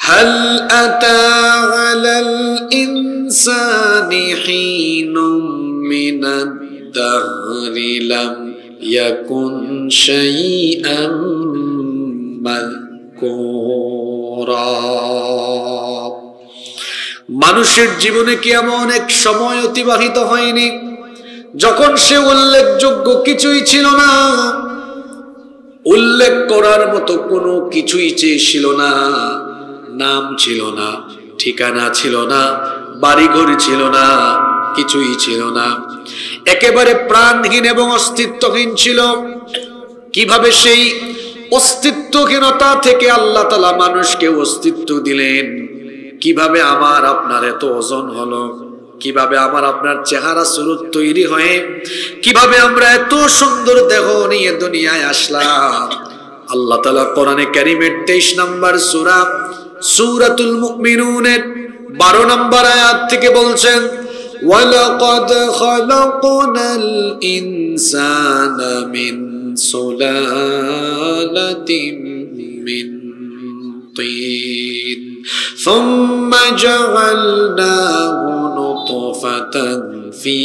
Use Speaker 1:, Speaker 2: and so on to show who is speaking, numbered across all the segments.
Speaker 1: হাল আতা আলাল ইনসানি হিনুম মিনাদ দাহরি লাম ইয়াকুন শাইআম মাযকুরা। মানুষের জীবনে কি এমন এক সময় অতিবাহিত হয়নি যখন সে উল্লেখযোগ্য কিছুই ছিল না, উল্লেখ করার মতো কোনো কিছুই ছিল না, নাম ছিল না, ঠিকানা ছিল না, বাড়িঘর ছিল না, কিছুই ছিল না, একেবারে প্রাণহীন এবং অস্তিত্বহীন ছিল। কিভাবে সেই অস্তিত্বহীনতা থেকে আল্লাহ তাআলা মানুষকে অস্তিত্ব দিলেন? কিভাবে আমার আপনার এত ওজন হলো? কিভাবে আমার আপনার চেহারা সুরত তৈরি হয়ে কিভাবে আমরা এত সুন্দর দেহ নিয়ে দুনিয়ায় আসলাম? আল্লাহ তাআলা কোরআনে কারীমের 23 নম্বর সূরা সূরাতুল মুমিনুনের 12 নম্বর আয়াত থেকে বলছেন, ওয়ালাকাদ খালাকনাল ইনসানা মিন সুলালাতিন মিন طين ثم جعلناه نطفة في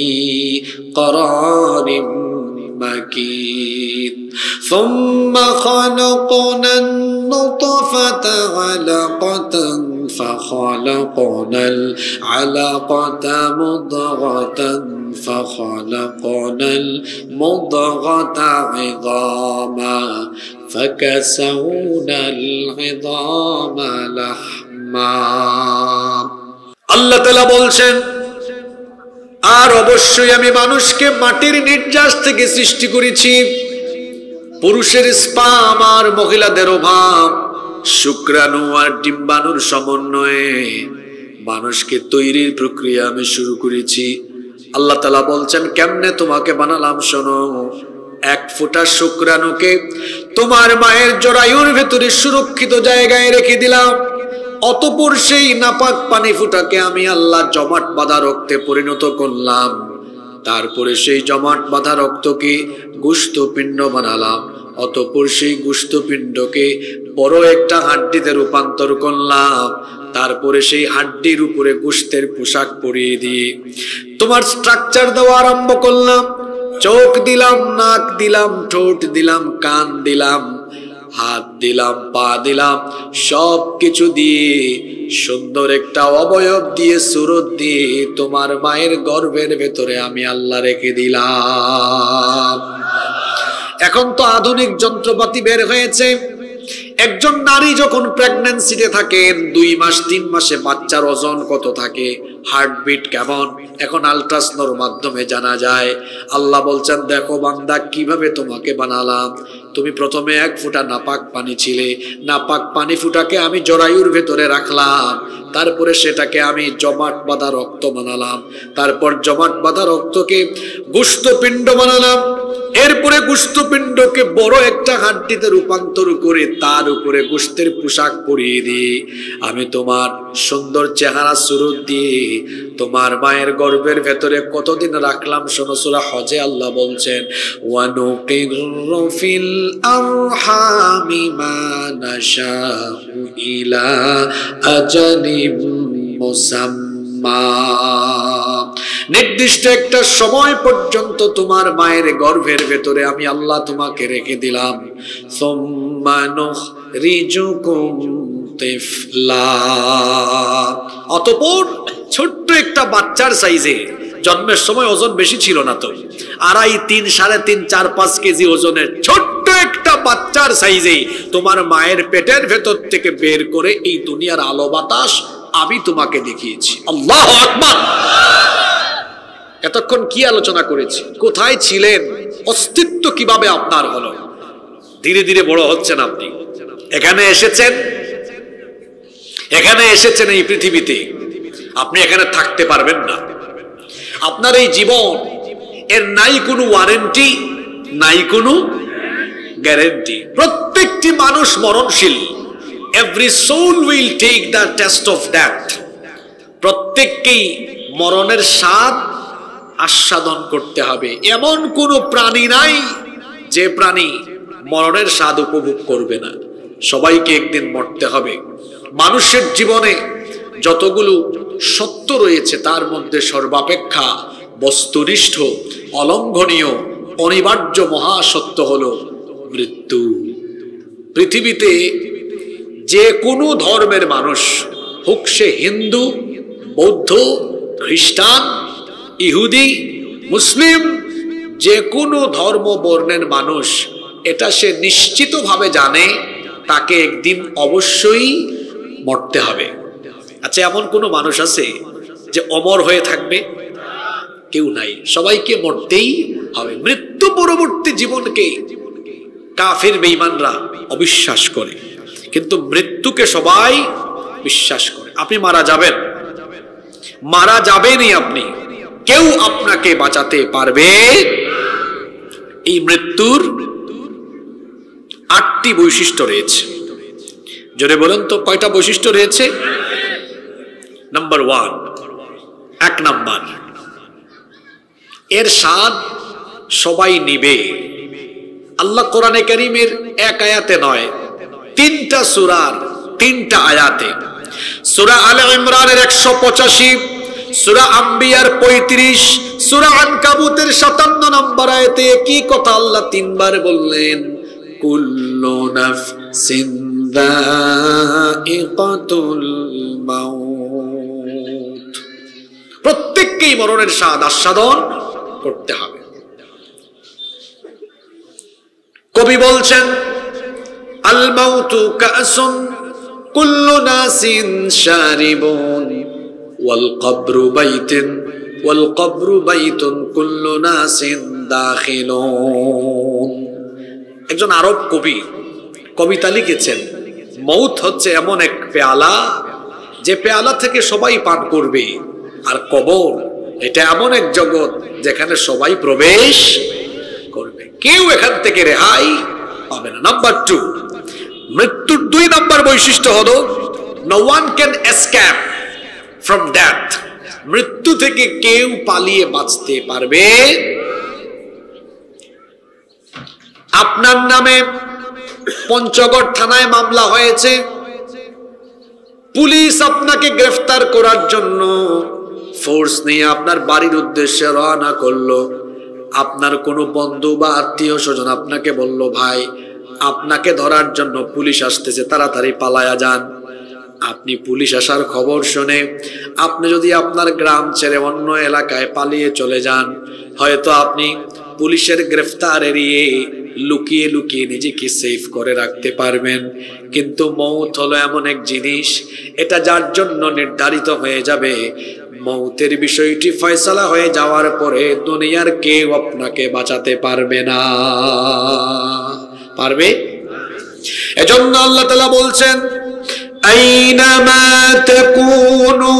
Speaker 1: قرار مكين ثم خلقنا النطفة علقة فخلقنا العلقة مضغة فخلقنا المضغة عظاما فكسونا العظام لحما। আল্লাহ তাআলা বলছেন, আর অবশ্যই আমি মানুষকে মাটির নির্যাস থেকে সৃষ্টি করেছি। পুরুষের স্পাম আর মহিলাদের অভাব, শুক্রাণু আর ডিম্বাণুর সমন্বয়ে মানুষকে তৈরির প্রক্রিয়া আমি শুরু করেছি। আল্লাহ তাআলা বলছেন, কেমনে তোমাকে বানালাম শোনো। এক ফোঁটা শুক্রাণুকে তোমার মায়ের জরায়ুর ভেতরে সুরক্ষিত জায়গায় রেখে দিলাম। অতঃপর সেই নাপাক পানি ফুটাকে আমি আল্লাহ জমাট বাঁধা রক্তে পরিণত করলাম। তারপরে সেই জমাট বাঁধা রক্তকে গোশতপিণ্ড বানালাম। অতঃপর সেই গোশতপিণ্ডকে বড় একটা হাড্ডিতে রূপান্তর করলাম। তারপরে সেই হাড্ডির উপরে গোশতের পোশাক পরিয়ে দিয়ে তোমার স্ট্রাকচার দেওয়া আরম্ভ করলাম। চোখ দিলাম, নাক দিলাম, ঠোঁট দিলাম, কান দিলাম, হাত দিলাম, পা দিলাম, সব কিছু দিয়ে সুন্দর একটা অবয়ব দিয়ে সুরত দিয়ে তোমার মায়ের গর্ভের ভেতরে আমি আল্লাহ রেখে দিলাম। এখন তো আধুনিক যন্ত্রপাতি বের হয়েছে। একজন নারী যখন প্রেগন্যান্সিতে থাকেন, 2 মাস 3 মাসে বাচ্চার ওজন কত থাকে, হার্টবিট কেমন, এখন আল্ট্রাসাউন্ডের মাধ্যমে জানা যায়। আল্লাহ বলছেন, দেখো বান্দা কিভাবে তোমাকে বানালাম। তুমি প্রথমে 1 ফোঁটা নাপাক পানি ছিলে, নাপাক পানি ফুটাকে আমি জরায়ুর ভেতরে রাখলাম। তারপরে সেটাকে আমি জমাট বাঁধা রক্ত বানালাম। তারপর জমাট বাঁধা রক্তকে গোশতপিণ্ড বানালাম। এরপরে গোশতপিণ্ডকে বড় একটা হাড্ডিতে রূপান্তর করে তার উপরে গোশতের পোশাক পরিয়ে দিয়ে আমি তোমার সুন্দর চেহারা সুরত দিয়ে তোমার মায়ের গর্ভের ভেতরে কতদিন রাখলাম শোনো। সূরা হজে আল্লাহ বলছেন, ওয়ানুকিরু ফিল আরহামি মা নাশাউ ইলা আজালিম মুসাম্মা। নির্দিষ্ট একটা সময় পর্যন্ত তোমার মায়ের গর্ভের ভেতরে আমি আল্লাহ তোমাকে রেখে দিলাম। সুম্মা নুখরিজুকুম তিফলা। অতঃপর ছোট্ট একটা বাচ্চার সাইজে, জন্মের সময় ওজন বেশি ছিল না তো, 2.5, 3, 3.5, 4, 5 কেজি ওজনের ছোট্ট একটা বাচ্চার সাইজে তোমার মায়ের পেটের ভেতর থেকে বের করে এই দুনিয়ার আলো বাতাস আমি তোমাকে দেখিয়েছি। আল্লাহু আকবার। এতক্ষণ কি আলোচনা করেছি? কোথায় ছিলেন? অস্তিত্ব কিভাবে আপনার হলো? ধীরে ধীরে বড় হচ্ছেন আপনি। এখানে এসেছেন এই পৃথিবীতে। আপনি এখানে থাকতে পারবেন না। আপনার এই জীবন এর নাই কোনো ওয়ারেন্টি, নাই কোনো গ্যারেন্টি। প্রত্যেকটি মানুষ মরণশীল। Every soul will take the test of death. প্রত্যেককেই মরণের স্বাদ আস্বাদন করতে হবে। এমন কোনো প্রাণী নাই যে প্রাণী মরণের স্বাদ উপভোগ করবে না। সবাইকে একদিন মরতে হবে। মানুষের জীবনে যতগুলো সত্য রয়েছে তার মধ্যে সর্বাপেক্ষা বস্তুনিষ্ঠ, অলঙ্ঘনীয়, অনিবার্য মহাসত্য হলো মৃত্যু। পৃথিবীতে যে কোনো ধর্মের মানুষ হোক, সে হিন্দু, বৌদ্ধ, খ্রিস্টান, ইহুদি, মুসলিম, যে কোনো ধর্ম বর্ণের মানুষ এটা সে নিশ্চিতভাবে জানে তাকে একদিন অবশ্যই মরতে হবে। আচ্ছা, এমন কোনো মানুষ আছে যে অমর হয়ে থাকবে? কেউ নাই, সবাইকে মরতেই হবে। মৃত্যু পরবর্তী জীবনকে কাফির বেঈমানরা অবিশ্বাস করে, কিন্তু মৃত্যুকে সবাই বিশ্বাস করে। আপনি মারা যাবেন, মারা যাবেনই আপনি, কেউ আপনাকে বাঁচাতে পারবে। এই মৃত্যুর 8টি বৈশিষ্ট্য রয়েছে। জোরে বলেন তো, কয়টা বৈশিষ্ট্য রয়েছে? নাম্বার 1, 1 নাম্বার, এর স্বাদ সবাই নিবে। আল্লাহ কোরআনে কারীমের এক আয়াতে নয়, 3টা সূরার 3টা আয়াতে, সূরা আলে ইমরানের 185, সূরা আম্বিয়ার 35, সূরা আনকাবুতের 57 নম্বর আয়াতে কি কথা আল্লাহ 3 বার বললেন, কুল্লু নাফসিন যায়িকাতুল মাউত। প্রত্যেককেই মরণের স্বাদ আস্বাদন করতে হবে। কবি বলছেন, আল মাউতু কাসুন কুল্লু নাসিন শারিবুন ওয়াল কবরু বাইতুন ওয়াল কবরু বাইতুন কুল্লু নাসিন দাখিলুন। একজন আরব কবি কবিতা লিখেছেন, মৌত হচ্ছে এমন এক পেয়ালা যে পেয়ালা থেকে সবাই পান করবে, আর কবর এটা এমন এক জগৎ যেখানে সবাই প্রবেশ করবে, কেউ এখান থেকে রেহাই পাবে না। নাম্বার 2, মৃত্যুর 2 নম্বর বৈশিষ্ট্য হলো no one can escape from death। মৃত্যু থেকে কেউ পালিয়ে বাঁচতে পারবে। আপনার নামে পঞ্চগড় থানায় মামলা হয়েছে, পুলিশ আপনাকে গ্রেফতার করার জন্য ফোর্স নিয়ে আপনার বাড়ির উদ্দেশ্যে রওনা করলো। আপনার কোনো বন্ধু বা আত্মীয় স্বজন আপনাকে বলল, ভাই আপনাকে ধরার জন্য পুলিশ আসতেছে, তাড়াতাড়ি পালায়া যান। আপনি পুলিশ আসার খবর শুনে আপনি যদি আপনার গ্রাম ছেড়ে অন্য এলাকায় পালিয়ে চলে যান, হয়তো আপনি পুলিশের গ্রেফতার এড়িয়ে লুকিয়ে লুকিয়ে নিজেকে সেফ করে রাখতে পারবেন। কিন্তু মৌত হলো এমন এক জিনিস, এটা যার জন্য নির্ধারিত হয়ে যাবে, মৌতের বিষয়টি ফয়সালা হয়ে যাওয়ার পরে দুনিয়ার কেউ আপনাকে বাঁচাতে পারবে না। পারবে? এজন্য আল্লাহ তাআলা বলছেন, আইনামা তাকুনু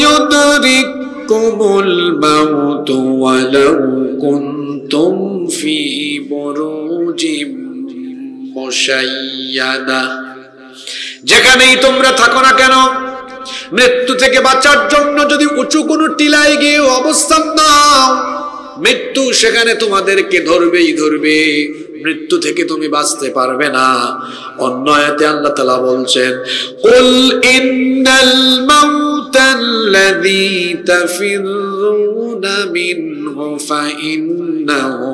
Speaker 1: ইউদরিকুমুল মাউত ওয়ালাউ কুনতুম ফি বুরুজিম মুশাইয়াদা। যেখানেই তোমরা থাকো না কেন, মৃত্যু থেকে বাঁচার জন্য যদি উঁচু কোনো টিলায় গিয়ে অবস্থান নাও, মৃত্যু সেখানে তোমাদেরকে ধরবেই ধরবে, মৃত্যু থেকে তুমি বাঁচতে পারবে না। অন্য আয়াতে আল্লাহ তাআলা বলছেন, কুল ইন্নাল মাউতাল্লাযী তাফিরুনা মিনহু ফাইন্নাহু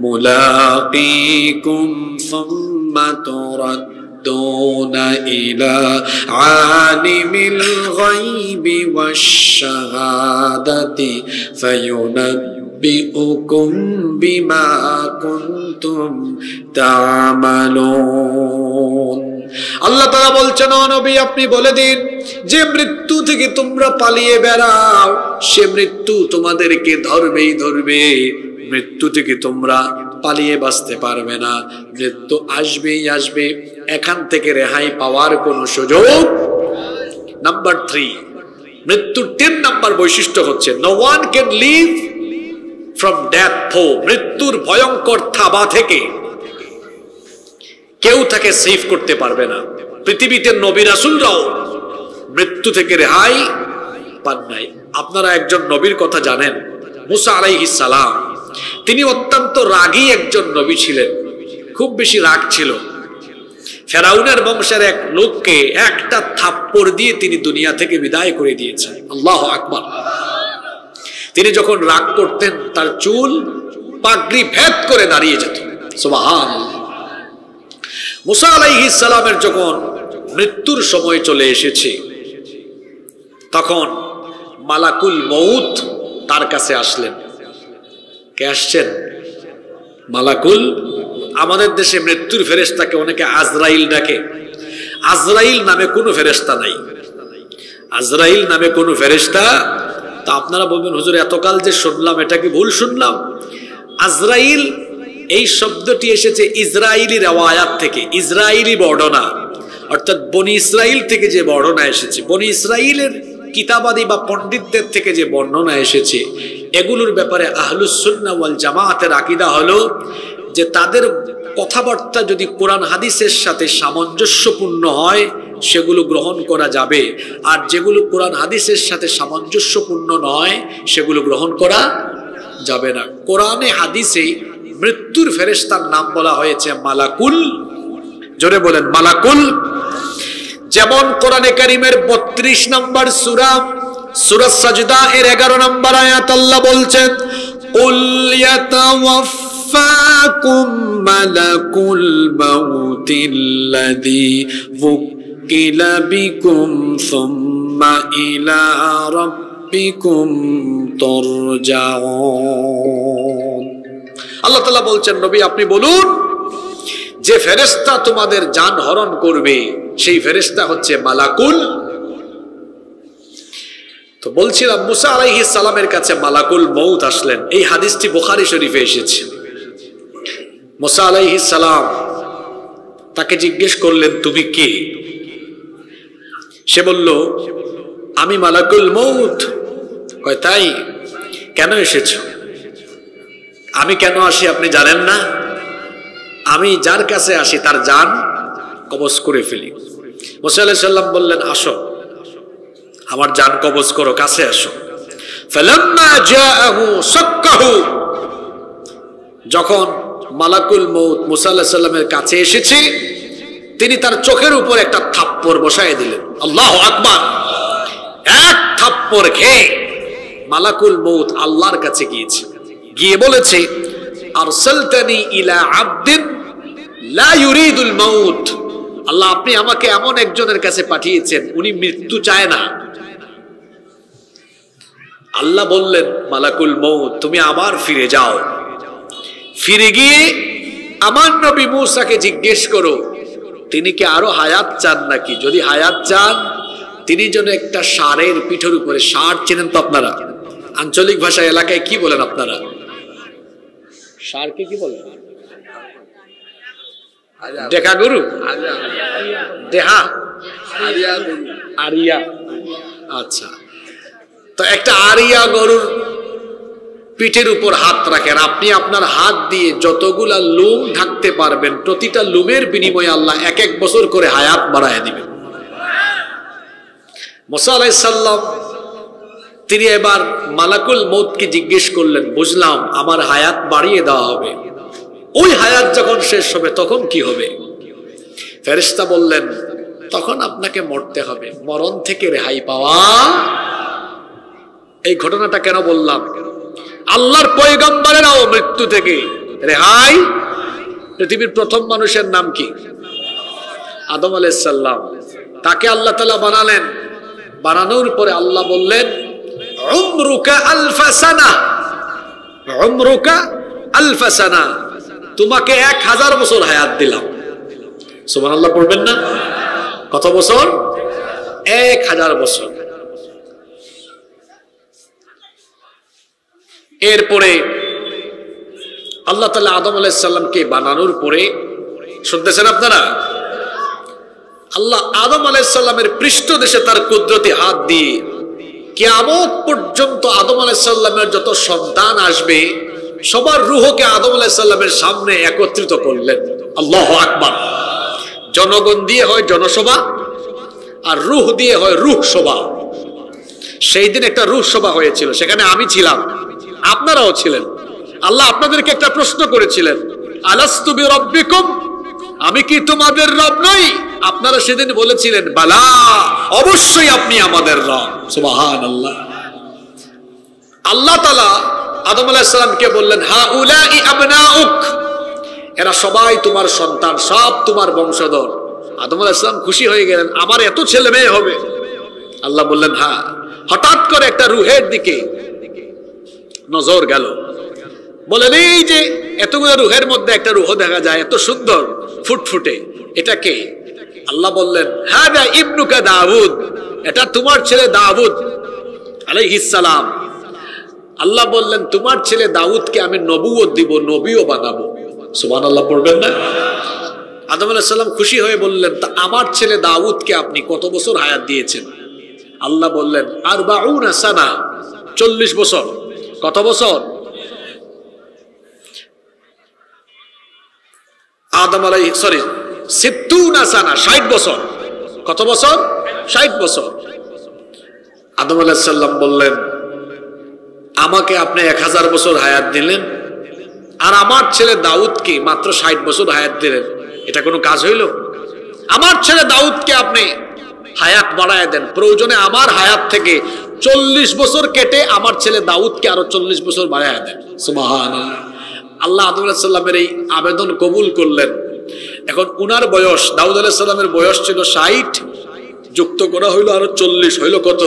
Speaker 1: মুলাকীকুম সুম্মা তুরাদ্দুনা ইলা আলিমিল গায়বি ওয়াশ শাহাদাতি ফায়ুনাব্বিউকুম বিমা কুনতুম তা'মালুন। আল্লাহ তাআলা বলছেন, ও নবী আপনি বলে দিন যে মৃত্যু থেকে তোমরা পালিয়ে বেড়াও, সে মৃত্যু তোমাদেরকে ধরবেই ধরবে, মৃত্যু থেকে তোমরা পালিয়ে বাঁচতে পারবে না, মৃত্যু আসবেই আসবে, এখান থেকে রেহাই পাওয়ার কোনো সুযোগ। নাম্বার 3, মৃত্যুর 3 নম্বর বৈশিষ্ট্য হচ্ছে no one can live from death foe। মৃত্যুর ভয়ঙ্কর থাবা থেকে কেউ তাকে সেভ করতে পারবে না। পৃথিবীতে নবী রাসূলরাও মৃত্যু থেকে রেহাই পান নাই। আপনারা একজন নবীর কথা জানেন, মুসা আলাইহিস সালাম। তিনি অত্যন্ত রাগী একজন নবী ছিলেন, খুব বেশি রাগ ছিল। ফেরাউনের বংশের এক লোককে একটা থাপ্পড় দিয়ে তিনি দুনিয়া থেকে বিদায় করে দিয়েছেন। আল্লাহু আকবার। তিনি যখন রাগ করতেন তার চুল পাগড়ি ভেদ করে দাঁড়িয়ে যেত। সুবহানাল্লাহ। মুসা আলাইহিস সালামের যখন মৃত্যুর সময় চলে এসেছে, তখন মালাকুল মউত তার কাছে আসলেন। কে আসছেন? মালাকুল। আমাদের দেশে মৃত্যুর ফেরেশতাকে অনেকে আজরাইল ডাকে। আজরাইল নামে কোনো ফেরেশতা নাই। আজরাইল নামে কোনো ফেরেশতা। তা আপনারা বলবেন হুজুর এতকাল যে শুনলাম এটা কি ভুল শুনলাম? আজরাইল এই শব্দটি এসেছে ইসরাইলি রিওয়ায়াত থেকে, ইসরাইলি বর্ণনা, অর্থাৎ বনি ইসরাইল থেকে যে বর্ণনা এসেছে, বনি ইসরাইলের কিতাবাদি বা পণ্ডিতদের থেকে যে বর্ণনা এসেছে, এগুলোর ব্যাপারে আহলুস সুন্নাহ ওয়াল জামাআতের আকীদা হলো যে তাদের কথাবার্তা যদি কোরআন হাদিসের সাথে সামঞ্জস্যপূর্ণ হয় সেগুলো গ্রহণ করা যাবে, আর যেগুলো কোরআন হাদিসের সাথে সামঞ্জস্যপূর্ণ নয় সেগুলো গ্রহণ করা যাবে না। কোরআনে হাদিসে মৃত্যুর ফেরেশতার নাম বলা হয়েছে মালাকুল। জোরে বলেন মালাকুল। যেমন কোরআনে কারীমের 32 নম্বর সূরা, সূরা সাজদা এর 11 নম্বর আয়াত আল্লাহ বলছেন, কুল ইয়াতাওয়াফফাকুম মালাকুল মাউতিল্লাযী ওয়াক্কিলা বিকুম সুম্মা ইলা রাব্বিকুম তুরজাউন। আল্লাহ তাআলা বলছেন, নবী আপনি বলুন যে ফেরেশতা তোমাদের জান হরণ করবে সেই ফেরেশতা হচ্ছে মালাকুল। তো বলছিলাম মুসা আলাইহিস সালামের কাছে মালাকুল মউত আসলেন। এই হাদিসটি বুখারী শরীফে এসেছে। মুসা আলাইহিস সালাম তাকে জিজ্ঞেস করলেন তুমি কে? সে বলল আমি মালাকুল মউত। কয় তাই? কেন এসেছো? আমি কেন আসি আপনি জানেন না? আমি যার কাছে আসি তার জান কবজ করে ফেলি। মুসা আলাইহিস সালাম বললেন আসো, আমার জান কবজ করো, কাছে আসো। ফালাম্মা জাআহু সাক্কাহু, যখন মালাকুল মউত মুসা আলাইহিস সালামের কাছে এসেছে তিনি তার চোখের উপর একটা থাপ্পড় বসায় দিলেন। আল্লাহু আকবার। এক থাপ্পড় খেয়ে মালাকুল মউত আল্লাহর কাছে গিয়েছে, গিয়ে বলেছে আরসালতানি ইলা আবদিন লা ইউরিদুল মাউত। আল্লাহ আপনি আমাকে এমন একজনের কাছে পাঠিয়েছেন উনি মৃত্যু চায় না। আল্লাহ বললেন মালাকুল মউত তুমি আবার ফিরে যাও, ফিরে গিয়ে আমার নবী মূসাকে জিজ্ঞেস করো তিনি কি আরো হায়াত চান নাকি। যদি হায়াত চান তিনি যেন একটা ষাঁড়ের পিঠের উপরে, ষাঁড় চেনেন তো আপনারা, আঞ্চলিক ভাষায় এলাকায় কি বলেন আপনারা? ষাঁড়কে কি বলেন? দেখা গরু, দেহা, আরিয়া। আচ্ছা, তো একটা আরিয়া গরুর পিঠের উপর হাত রাখেন, আপনি আপনার হাত দিয়ে যতগুলা লোম ঢাকতে পারবেন প্রতিটা লোমের বিনিময়ে আল্লাহ 1 বছর করে হায়াত বাড়ায় দিবেন। মুসা আলাইহিস সালাম তিনি এবার মালাকুল মউতকে জিজ্ঞেস করলেন বুঝলাম আমার হায়াত বাড়িয়ে দেওয়া হবে, ওই হায়াত যখন শেষ হবে তখন কি হবে? ফেরেশতা বললেন তখন আপনাকে মরতে হবে, মরণ থেকে রেহাই পাওয়া। এই ঘটনাটা কেন বললাম? আল্লাহর পয়গম্বরেরাও মৃত্যু থেকে রেহাই। পৃথিবীর প্রথম মানুষের নাম কি? আদম আলাইহিস সালাম। তাকে আল্লাহ তাআলা বানালেন, বানানোর পরে আল্লাহ বললেন উমরুকা আলফা সানা, উমরুকা আলফা সানা, তোমাকে 1000 বছর হায়াত দিলাম। সুবহানাল্লাহ পড়বেন না? কত বছর? 1000 বছর। এরপরে আল্লাহ তাআলা আদম আলাইহিস সালামকে বানানোর পরে, শুনতেছেন আপনারা, আল্লাহ আদম আলাইহিস সালামের পৃষ্ঠদেশে তার কুদরতি হাত দিয়ে কিয়ামত পর্যন্ত আদম আলাইহিস সালামের যত সন্তান আসবে সবার রূহকে আদম আলাইহিস সালামের সামনে একত্রিত করলেন। আল্লাহু আকবার। জনগণ দিয়ে হয় জনসভা, আর রূহ দিয়ে হয় রূহ সভা। সেই দিন একটা রূহ সভা হয়েছিল, সেখানে আমি ছিলাম, আপনারাও ছিলেন। আল্লাহ আপনাদেরকে একটা প্রশ্ন করেছিলেন, আলাস্তু বিরাব্বিকুম, আমি কি তোমাদের রব নই? আপনারা সেদিন বলেছিলেন বালা, অবশ্যই আপনি আমাদের রব। সুবহানাল্লাহ। আল্লাহ তাআলা আদম আলাইহিস সালামকে বললেন হাউলাই আবনাউক, এরা সবাই তোমার সন্তান, সব তোমার বংশধর। আদম আলাইহিস সালাম খুশি হয়ে গেলেন, আমার এত ছেলে মেয়ে হবে। আল্লাহ বললেন হ্যাঁ। হঠাৎ করে একটা রূহের দিকে নজর গেল, বলেন এই যে এতগুলো রূহের মধ্যে একটা রূহ দেখা যায়, এত সুন্দর ফুটফুটে, এটা কে? আল্লাহ বললেন হাদা ইবনুকা দাউদ, এটা তোমার ছেলে দাউদ আলাইহিস সালাম। আল্লাহ বললেন তোমার ছেলে দাউদকে আমি নবুয়ত দিব, নবীও বানাবো। সুবহানাল্লাহ পড়বেন না? আদম আলাইহিস সালাম খুশি হয়ে বললেন তা আমার ছেলে দাউদকে আপনি কত বছর হায়াত দিয়েছেন? আল্লাহ বললেন 40 সানা, 40 বছর। কত বছর? আদম আলাইহিস 60 সানা, 60 বছর। কত বছর? 60 বছর। আদম আলাইহিস সালাম বললেন আমাকে আপনি 1000 বছর হায়াত দিলেন, আর আমার ছেলে দাউদকে মাত্র 60 বছর হায়াত দিলেন, এটা কোনো কাজ হইল? আমার ছেলে দাউদকে আপনি হায়াত বাড়ায় দেন, প্রয়োজনে আমার হায়াত থেকে 40 বছর কেটে আমার ছেলে দাউদকে আরো 40 বছর বাড়ায় দেন। সুবহানাল্লাহ। আল্লাহ আদম আলাইহিস সালামের এই আবেদন কবুল করলেন। এখন উনার বয়স, দাউদ আলাইহিস সালামের বয়স ছিল 60, যুক্ত করা হইলো আরো 40, হইলো কত?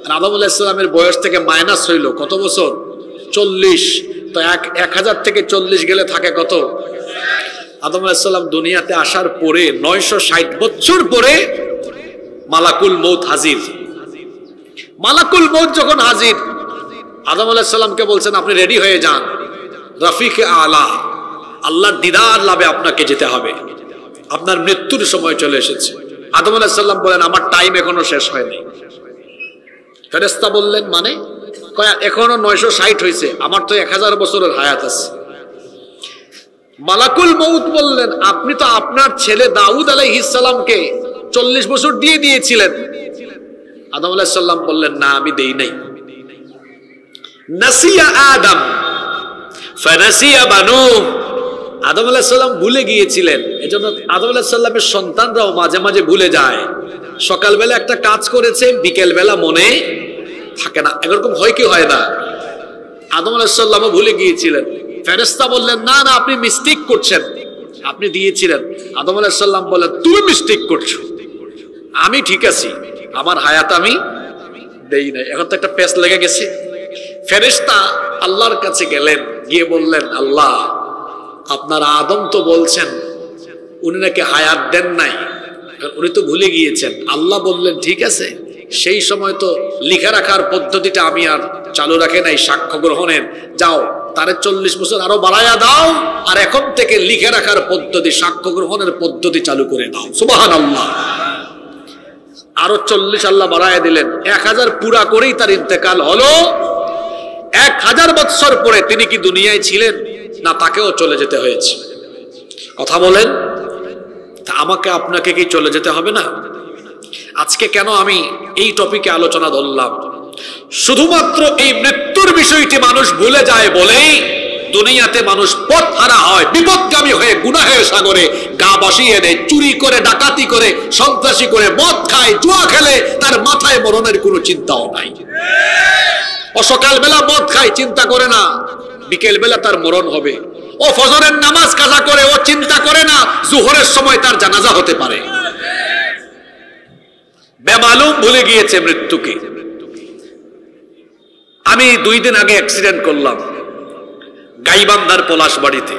Speaker 1: আর আদম আলাইহিস সালামের বয়স থেকে মাইনাস হইলো কত বছর? 40। তো 1000 থেকে 40 গেলে থাকে কত? আদম আলাইহিস সালাম দুনিয়াতে আসার পরে 960 বছর পরে মালাকুল মউত হাজির। মালাকুল মউত যখন হাজির, আদম আলাইহিস সালামকে বলছেন আপনি রেডি হয়ে যান, রফিক আলা, আল্লাহর দিদার লাভে আপনাকে যেতে হবে, আপনার মৃত্যুর সময় চলে এসেছে। আদম আলাইহিস সালাম বলেন আমার টাইম এখনো শেষ হয়নি। ফেরেশতা বললেন মানে? এখনো 960 হয়েছে, আমার তো 1000 বছরের হায়াত আছে। মালাকুল মউত বললেন আপনি তো আপনার ছেলে দাউদ আলাইহিস সালামকে 40 বছর দিয়ে দিয়েছিলেন। আদম আলাইহিস সালাম বললেন না, আমি দেই নাই। নাসিয়া আদম ফানাসিয়া বানু, আদম আলাইহিস সালাম ভুলে গিয়েছিলেন, এজন্য আদম আলাইহিস সালামের সন্তানরাও মাঝে মাঝে ভুলে যায়। সকালবেলা একটা কাজ করেছে, বিকেল বেলা মনে থাকে না, এরকম হয় কি হয় না? আদম আলাইহিস সালামও ভুলে গিয়েছিলেন। ফেরেশতা বললেন না না, আপনি মিস্টেক করছেন, আপনি দিয়েছিলেন। আদম আলাইহিস সালাম বললেন তুমি মিস্টেক করছো, আমি ঠিক আছি, আমার হায়াত আমি দেই নাই। এখন তো একটা পেস লেগে গেছে। ফেরেশতা আল্লাহর কাছে গেলেন, গিয়ে বললেন আল্লাহ আপনার আদম তো বলছেন উনি নাকি হায়াত দেন নাই, উনি তো ভুলে গিয়েছেন। আল্লাহ বললেন ঠিক আছে, সেই সময় তো লিখে রাখার পদ্ধতিটা আমি আর চালু রাখে নাই, সাক্ষ্য গ্রহণের, যাও তারে 40 বছর আরো বাড়ায়া দাও, আর এখন থেকে লিখে রাখার পদ্ধতি, সাক্ষ্য গ্রহণের পদ্ধতি চালু করে দাও। সুবহানাল্লাহ। আরো 40 আল্লাহ বাড়ায়া দিলেন, 1000 পুরা করেই তার ইন্তেকাল হলো। 1000 বছর পরে তিনি কি দুনিয়ায় ছিলেন না, তাকেও চলে যেতে হয়েছে? কথা বলেন, তা আমাকে আপনাকে কি চলে যেতে হবে না? আজকে কেন আমি এই টপিকে আলোচনা ধরলাম? শুধুমাত্র এই মৃত্যুর বিষয়টি মানুষ ভুলে যায় বলেই দুনিয়াতে মানুষ পথ হারা হয়, বিপদগামী হয়ে গুনাহের সাগরে গা ভাসিয়ে দেয়, চুরি করে, ডাকাতি করে, সন্ত্রাসী করে, মদ খায়, জুয়া খেলে, তার মাথায় মরণের কোনো চিন্তাও নাই। ও সকালবেলা মদ খায়, চিন্তা করে না বিকেল বেলা তার মরণ হবে। ও ফজরের নামাজ কাজা করে, ও চিন্তা করে না জোহরের সময় তার জানাজা হতে পারে। বেমালুম ভুলে গিয়েছে মৃত্যুকে। আমি 2 দিন আগে অ্যাক্সিডেন্ট করলাম গাইবান্ধার পলাশবাড়িতে।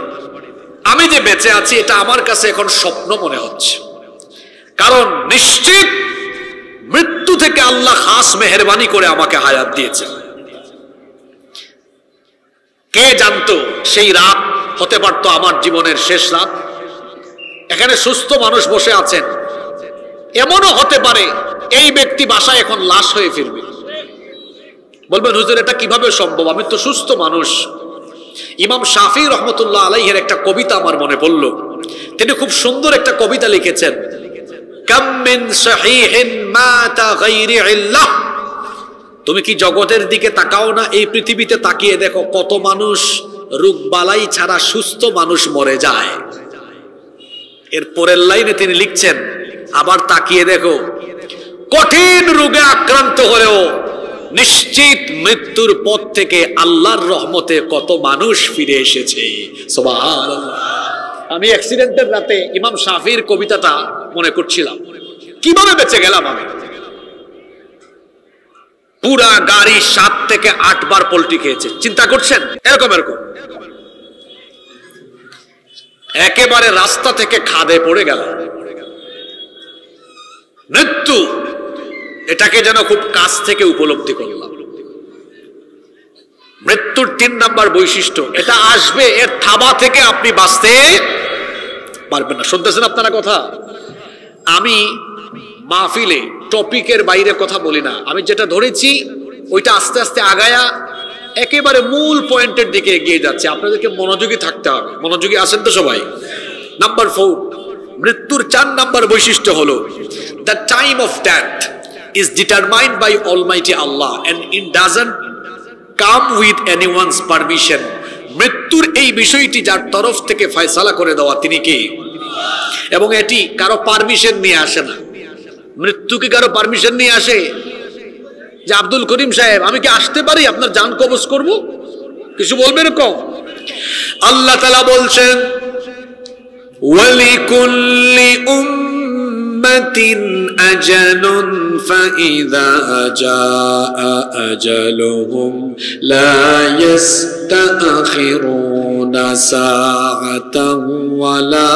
Speaker 1: আমি যে বেঁচে আছি এটা আমার কাছে এখন স্বপ্ন মনে হচ্ছে, কারণ নিশ্চিত মৃত্যু থেকে আল্লাহ খাস মেহেরবানি করে আমাকে হায়াত দিয়েছেন। কে জানতো সেই রাত হতে পারত আমার জীবনের শেষ রাত। এখানে সুস্থ মানুষ বসে আছেন, এমনও হতে পারে এই ব্যক্তি বাসায় এখন লাশ হয়ে ফিরবে। বলবেন হুজুর এটা কিভাবে সম্ভব, আমি তো সুস্থ মানুষ। ইমাম শাফি রহমতুল্লাহ আলাইহির একটা কবিতা আমার মনে পড়ল। তিনি খুব সুন্দর একটা কবিতা লিখেছেন, কাম মিন সহিহিন মাতা গায়রি ইল্লাহ। তুমি কি জগতের দিকে তাকাও না, এই পৃথিবীতে তাকিয়ে দেখো কত মানুষ রোগবালাই ছাড়া সুস্থ মানুষ মরে যায়। এর পরের লাইনে তিনি লিখছেন, আবার তাকিয়ে দেখো, কঠিন রোগে আক্রান্ত হলেও নিশ্চিত মৃত্যুর পথ থেকে আল্লাহর রহমতে কত মানুষ ফিরে এসেছে। সুবহানাল্লাহ। আমি অ্যাক্সিডেন্টের রাতে ইমাম শাফির কবিতাটা মনে করছিলাম, কিভাবে বেঁচে গেলাম আমি। পুরা গাড়ি 7 থেকে 8 বার পল্টি খেয়েছে, চিন্তা করছেন? এরকম একেবারে রাস্তা থেকে খাদে পড়ে গেল। মৃত্যু এটাকে যেন খুব কাছ থেকে উপলব্ধি করলাম। মৃত্যুর 3 নাম্বার বৈশিষ্ট্য, এটা আসবে, এর থাবা থেকে আপনি বাঁচতে পারবেন না। শুনতেছেন আপনারা কথা? আমি মাহফিলে টপিকের বাইরে কথা বলি না, আমি যেটা ধরেছি ওইটা আস্তে আস্তে আগায়া একেবারে মূল পয়েন্টের দিকে এগিয়ে যাচ্ছে। আপনাদেরকে মনোযোগী থাকতে হবে। মনোযোগী আছেন তো সবাই? নাম্বার 4, মৃত্যুর 4 নাম্বার বৈশিষ্ট্য হলো, the time of death is determined by Almighty Allah and it doesn't come with anyone's permission. মৃত্যুর এই বিষয়টি যার তরফ থেকে ফয়সালা করে দেওয়া, তিনি কে? এবং এটি কারো পারমিশন নিয়ে আসে না। মৃত্যু কি কারো পারমিশন নিয়ে আসে যে আব্দুল করিম সাহেব আমি কি আসতে পারি, আপনার জান কবজ করব? কিছু বলবে এরকম? আল্লাহ তাআলা বলছেন, ওয়ালিকুল্লি উম্মাতিন আজালুন ফাইযা জাআ আজালুহুম লা ইস্তাখিরুনা সাআতান ওয়া লা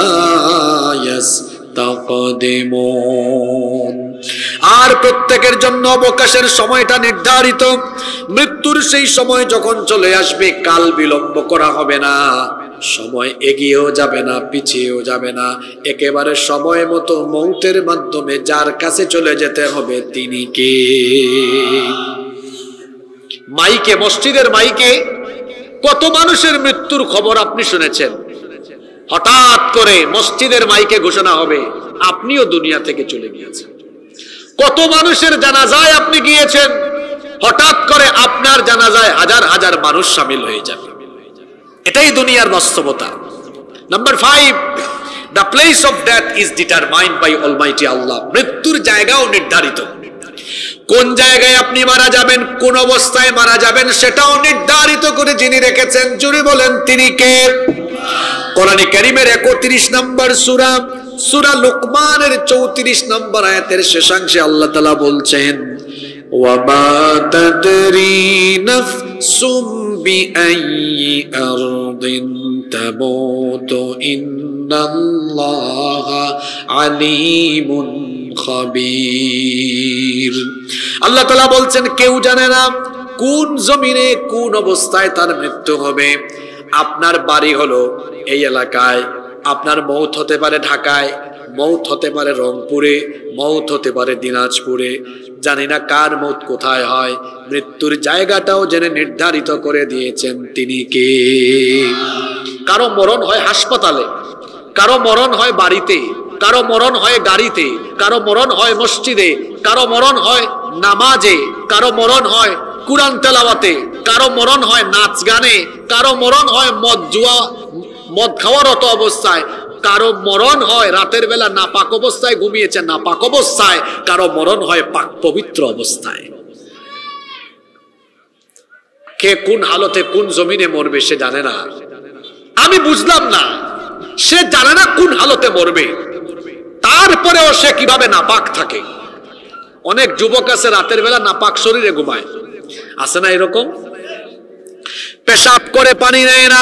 Speaker 1: ইস্তাকদিমুন। আর প্রত্যেকের জন্য অবকাশের সময়টা নির্ধারিত। মৃত্যুর সেই সময় যখন চলে আসবে, কাল বিলম্ব করা হবে না, সময় এগিয়েও যাবে না, পিছিয়েও যাবে না, একেবারে সময় মতো মৌতের মাধ্যমে যার কাছে চলে যেতে হবে তিনি কে? মাইকে, মসজিদের মাইকে কত মানুষের মৃত্যুর খবর আপনি শুনেছেন? হঠাৎ করে মসজিদের মাইকে ঘোষণা হবে আপনিও দুনিয়া থেকে চলে গিয়েছেন। কত মানুষের জানাজায় আপনি গিয়েছেন, হঠাৎ করে আপনার জানাজায় হাজার হাজার মানুষ শামিল হয়ে যাবে। এটাই দুনিয়ার বাস্তবতা। Number 5, the place of death is determined by Almighty Allah. মৃত্যুর জায়গাও নির্ধারিত। কোন জায়গায় আপনি মারা যাবেন, কোন অবস্থায় মারা যাবেন, সেটাও নির্ধারিত করে যিনি রেখেছেন, জুড়ে বলেন তিনি কে? কোরআনে কারীমের 31 নম্বর সূরা, সূরা লুকমানের 34 নম্বর আয়াতের শেষাংশে আল্লাহ তাআলা বলছেন, ওয়া মা তাদরি নাফসুম বিআইয়ি আরদিন তামুতু ইন্নাল্লাহা আলিমুন খাবীর। আল্লাহ তাআলা বলছেন কেউ জানে না কোন জমিনে কোন অবস্থায় তার মৃত্যু হবে। আপনার বাড়ি হলো এই এলাকায়, আপনার মৌত হতে পারে ঢাকায়, মৌত হতে পারে রংপুরে, মৌত হতে পারে দিনাজপুরে, জানি না কার মৌত কোথায় হয়। মৃত্যুর জায়গাটাও জেনে নির্ধারিত করে দিয়েছেন তিনি কে? কারো মরণ হয় হাসপাতালে, কারো মরণ হয় বাড়িতে, কারো মরণ হয় গাড়িতে, কারো মরণ হয় মসজিদে, কারো মরণ হয় নামাজে, কারো মরণ হয় কুরআন তেলাওয়াতে, কারো মরণ হয় নাচ গানে, কারো মরণ হয় মদ খাওয়ারত অবস্থায়, কারো মরণ হয় রাতের বেলা নাপাক অবস্থায় ঘুমিয়েছে নাপাক অবস্থায়, কারো মরণ হয় পাক পবিত্র অবস্থায়। কে কোন হালতে কোন জমিনে মরবে সে জানে না। আমি বুঝলাম না, সে জানে না কোন হালতে মরবে, তারপরেও সে কিভাবে নাপাক থাকে। অনেক যুবক আছে রাতের বেলা নাপাক শরীরে ঘুমায়, আছে না এরকম? পেশাব করে পানি নেয় না,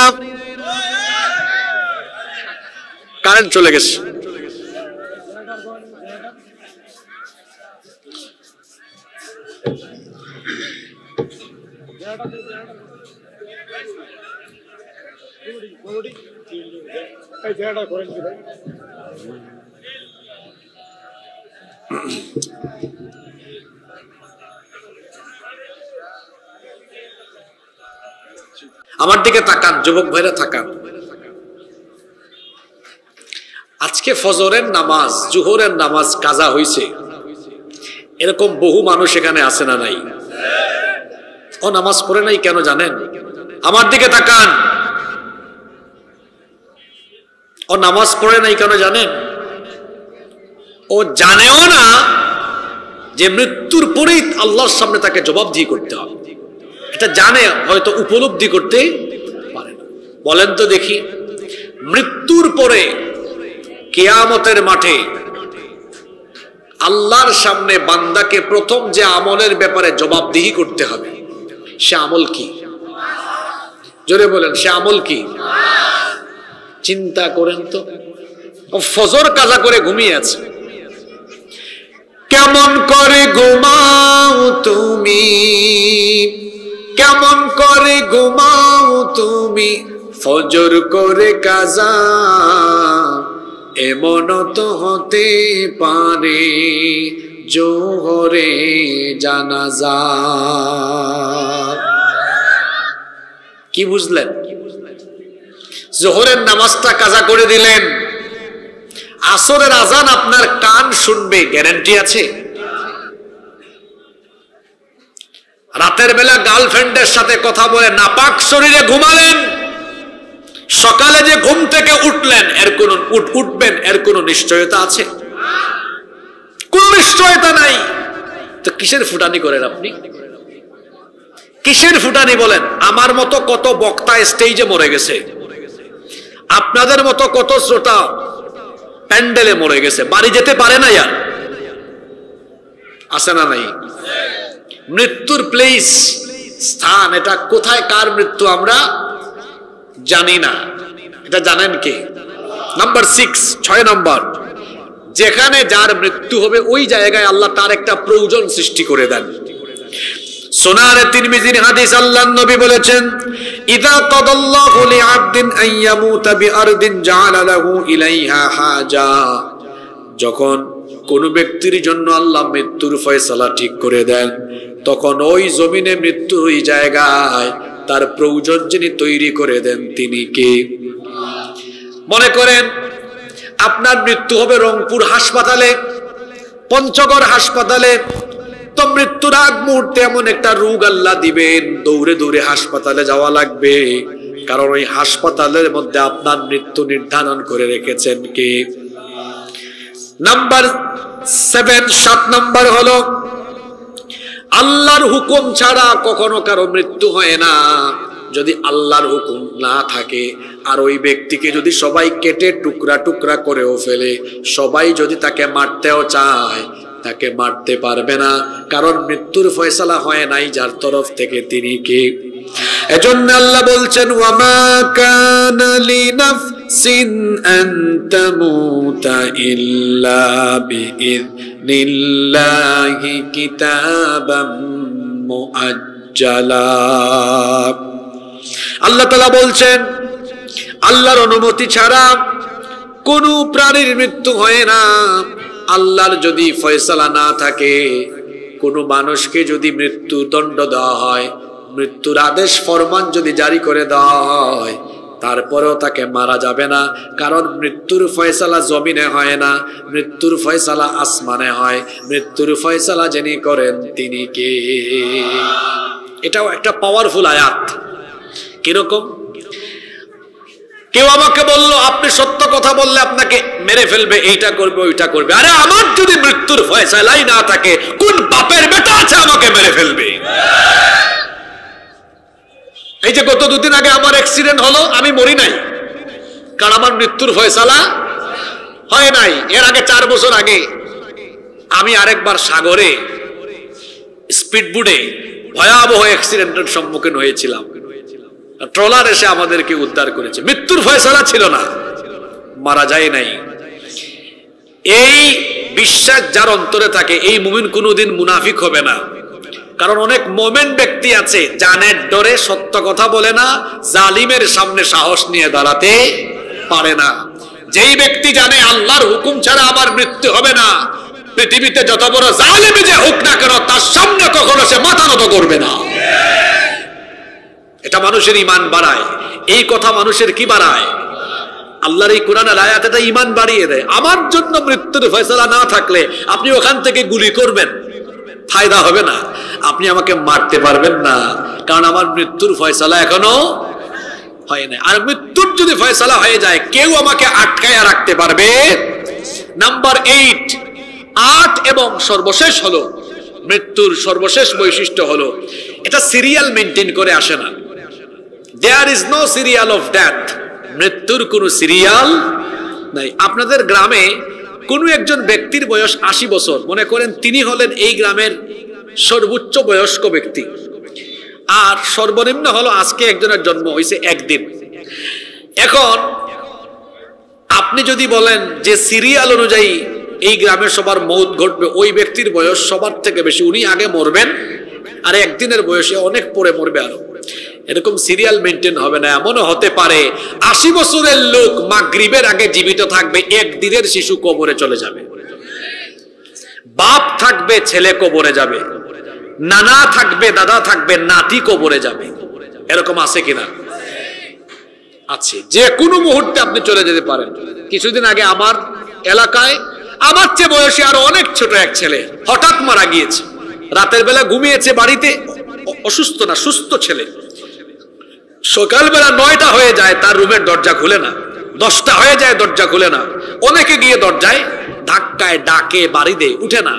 Speaker 1: কারেন্ট চলে গেছে, আমার দিকে তাকান যুবক ভাইরা, তাকান। আজকে ফজরের নামাজ, জোহরের নামাজ কাজা হইছে, এরকম বহু মানুষ এখানে আছে না নাই? ও নামাজ পড়ে নাই কেন জানেন? আমার দিকে তাকান, ও নামাজ পড়ে নাই কেন জানেন? ও জানেও না যে মৃত্যুর পরেই আল্লাহর সামনে তাকে জবাবদিহি করতে হবে। এটা জানে, হয়তো উপলব্ধি করতে পারে না। বলেন তো দেখি, মৃত্যুর পরে কিয়ামতের মাঠে আল্লাহর সামনে বান্দাকে প্রথম যে আমলের ব্যাপারে জবাবদিহি করতে হবে, সে আমল কি? জোরে বলেন, সে আমল কি? চিন্তা করেন তো, ফজর কাজা করে ঘুমিয়ে আছে। কেমন করে ঘুমাও তুমি, কেমন করে ঘুমাও তুমি, ফজর করে কাজা, এমন তো হতে পারে জোহরে জানাজা। কি বুঝলেন? জোহরের নামাজটা কাজা করে দিলেন, আসরের আজান আপনার কান শুনবে, গ্যারান্টি আছে? রাতের বেলা গার্লফ্রেন্ডের সাথে কথা বলে নাপাক শরীরে ঘুমালেন, সকালে যে ঘুম থেকে উঠলেন উঠবেন এর কোনো নিশ্চয়তা আছে? কোন নিশ্চয়তা নাই। তো কিসের ফুটানি করেন আপনি? কিসের ফুটানি বলেন? আমার মতো কত বক্তা স্টেজে মরে গেছে, আপনাদের মতো কত শ্রোতা প্যান্ডেলে মরে গেছে, বাড়ি যেতে পারে না। ইয়ার আছে না নাই? মৃত্যুর প্লেস, স্থান, এটা কোথায় কার মৃত্যু আমরা জানি না। এটা জানেন কে? নাম্বার 6, 6 নম্বর, যেখানে যার মৃত্যু হবে ওই জায়গায় আল্লাহ তার একটা প্রয়োজন সৃষ্টি করে দেন। সুনানে তিরমিজির হাদিস, আল্লাহর নবী বলেছেন, ইযা কাদাল্লাহু লিআবদিন আন ইয়ামুতা বিআরদিন জাআলা লাহু ইলাইহা হাজা, যখন কোন ব্যক্তির জন্য আল্লাহ মৃত্যুর ফয়সালা ঠিক করে দেন, তখন ওই জমিনে মৃত্যুর ওই জায়গায় তার প্রয়োজন যিনি তৈরি করে দেন তিনি কে? মনে করেন আপনার মৃত্যু হবে রংপুর হাসপাতালে, পঞ্চগড় হাসপাতালে, তো মৃত্যুর আগ মুহূর্তে এমন একটা রোগ আল্লাহ দিবেন, দৌড়ে দৌড়ে হাসপাতালে যাওয়া লাগবে, কারণ ওই হাসপাতালের মধ্যে আপনার মৃত্যু নির্ধারণ করে রেখেছেন কে? নাম্বার 7, 7 নম্বর হলো, আল্লাহর হুকুম ছাড়া কখনো কারো মৃত্যু হয় না। যদি আল্লাহর হুকুম না থাকে আর ওই ব্যক্তিকে যদি সবাই কেটে টুকরা টুকরা করেও ফেলে, সবাই যদি তাকে মারতেও চায়, তাকে মারতে পারবে না, কারণ মৃত্যুর ফয়সালা হয় নাই যার তরফ থেকে, তিনি কে? এজন্য আল্লাহ বলছেন, ওয়ামা কানা লিনাফসিন আন তামুতা ইল্লা বিইذনিল্লাহি কিতাবাম মুআজ্জালা। আল্লাহ তাআলা বলছেন, আল্লাহর অনুমতি ছাড়া কোন প্রাণীর মৃত্যু হয় না। আল্লাহর যদি ফয়সালা না থাকে, কোন মানুষকে যদি মৃত্যুদণ্ড দেওয়া হয়, মৃত্যুর আদেশ ফরমান যদি জারি করে দেওয়া হয়, তারপরেও তাকে মারা যাবে না, কারণ মৃত্যুর ফয়সালা জমিনে হয় না, মৃত্যুর ফয়সালা আসমানে হয়। মৃত্যুর ফয়সালা যিনি করেন তিনি কে? এটাও একটা পাওয়ারফুল আয়াত। কিরকম? কেউ আমাকে বলল, আপনি সত্য কথা বললে আপনাকে মেরে ফেলবে, এইটা করবে ওইটা করবে। আরে আমার যদি মৃত্যুর ফয়সালাই না থাকে, কোন বাপের বেটা আছে আমাকে মেরে ফেলবে? এই যে গত 2 দিন আগে আমার অ্যাক্সিডেন্ট হলো, আমি মরি নাই, কারণ আমার মৃত্যুর ফয়সালা হয় নাই। এর আগে 4 বছর আগে আমি আরেকবার সাগরে স্পিডবোটে ভয়াবহ অ্যাক্সিডেন্টের সম্মুখীন হয়েছিলাম। ট্রলার এসে আমাদেরকে উদ্ধার করেছে। মৃত্যুর ফয়সালা ছিল না, মারা যায় নাই। এই বিশ্বাস যার অন্তরে থাকে, এই মুমিন কোনোদিন মুনাফিক হবে না। কারণ অনেক মোমেন ব্যক্তি আছে জানের ডরে সত্য কথা বলে না, জালিমের সামনে সাহস নিয়ে দাঁড়াতে পারে না। যেই ব্যক্তি জানে আল্লাহর হুকুম ছাড়া আমার মৃত্যু হবে না, পৃথিবীতে যত বড় জালিমই যে হোক না কেন, তার সামনে কখনো সে মাথা নত করবে না। এটা মানুষের ঈমান বাড়ায়। এই কথা মানুষের কি বাড়ায়? আল্লাহর এই কোরআনের আয়াত এটা ঈমান বাড়িয়ে দেয়। আমার জন্য মৃত্যুর ফয়সালা না থাকলে আপনি ওখান থেকে গুলি করবেন, ফায়দা হবে না। আপনি আমাকে মারতে পারবেন না, কারণ আমার মৃত্যুর ফয়সালা এখনো হয় না। আর মৃত্যুর যদি ফয়সালা হয়ে যায় কেউ আমাকে আটকায়া রাখতে পারবে। নাম্বার 8, 8 এবং সর্বশেষ হলো মৃত্যুর সর্বশেষ বৈশিষ্ট্য হলো এটা সিরিয়াল মেনটেন করে আসে না। There is no serial of death. মৃত্যুর কোনো সিরিয়াল নাই। আপনাদের গ্রামে কোনো একজন ব্যক্তির বয়স 80 বছর, মনে করেন তিনি হলেন এই গ্রামের সর্বোচ্চ বয়স্ক ব্যক্তি, আর সর্বনিম্ন হলো আজকে একজনের জন্ম হয়েছে একদিন। এখন আপনি যদি বলেন যে সিরিয়াল অনুযায়ী এই গ্রামের সবার মৌত ঘটবে, ওই ব্যক্তির বয়স সবার থেকে বেশি, উনি আগে মরবেন আর একদিনের বয়সে অনেক পরে মরবে আরো, এরকম সিরিয়াল মেনটেন হবে না। এমনও হতে পারে 80 বছরের লোক মাগরিবের আগে জীবিত থাকবে, একদিনের শিশু কবরে চলে যাবে। বাপ থাকবে, ছেলে কবরে যাবে। নানা থাকবে, দাদা থাকবে, নাতি কবরে যাবে। এরকম আছে কিনা? আছে। যে কোনো মুহূর্তে আপনি চলে যেতে পারেন। কিছুদিন আগে আমার এলাকায় আমার চেয়ে বয়সী আরো অনেক ছোট এক ছেলে হঠাৎ মারা গিয়েছে। রাতের বেলা ঘুমিয়েছে বাড়িতে, অসুস্থ না, সুস্থ ছেলে। সকালবেলা 9টা হয়ে যায়, তার রুমের দরজা খুলে না। 10টা হয়ে যায়, দরজা খুলে না। অনেকে গিয়ে দরজায় ধাক্কায় ডাকে, বাড়ি দেয়, উঠে না।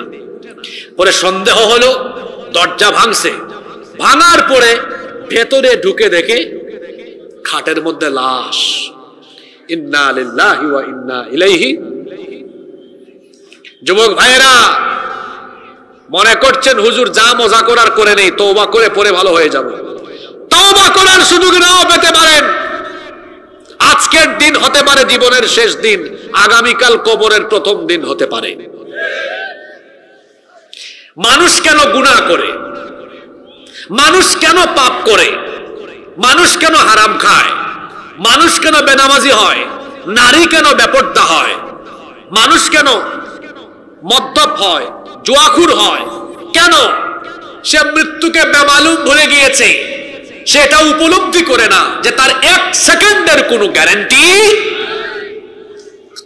Speaker 1: পরে সন্দেহ হলো, দরজা ভাঙছে। ভাঙার পরে ভেতরে ঢুকে দেখে খাটের মধ্যে লাশ। ইন্না লিল্লাহি ওয়া ইন্না ইলাইহি। যুবক ভাইয়েরা, মনে করছেন হুজুর যা মজা করার করে নেই, তওবা করে পরে ভালো হয়ে যাব। তওবা করার সুযোগ নাও পেতে পারেন। আজকের দিন হতে পারে জীবনের শেষ দিন, আগামীকাল কবরের প্রথম দিন হতে পারে। মানুষ কেন গুনাহ করে? মানুষ কেন পাপ করে? মানুষ কেন হারাম খায়? মানুষ কেন বেনামাজি হয়? নারী কেন বেপর্দা হয়? মানুষ কেন মদ্যপ হয়, জুয়াখুর হয়? কেন? সে মৃত্যুকে বেমালুম ভুলে গিয়েছে। সেটা উপলব্ধি করে না যে তার 1 সেকেন্ডের কোনো গ্যারান্টি।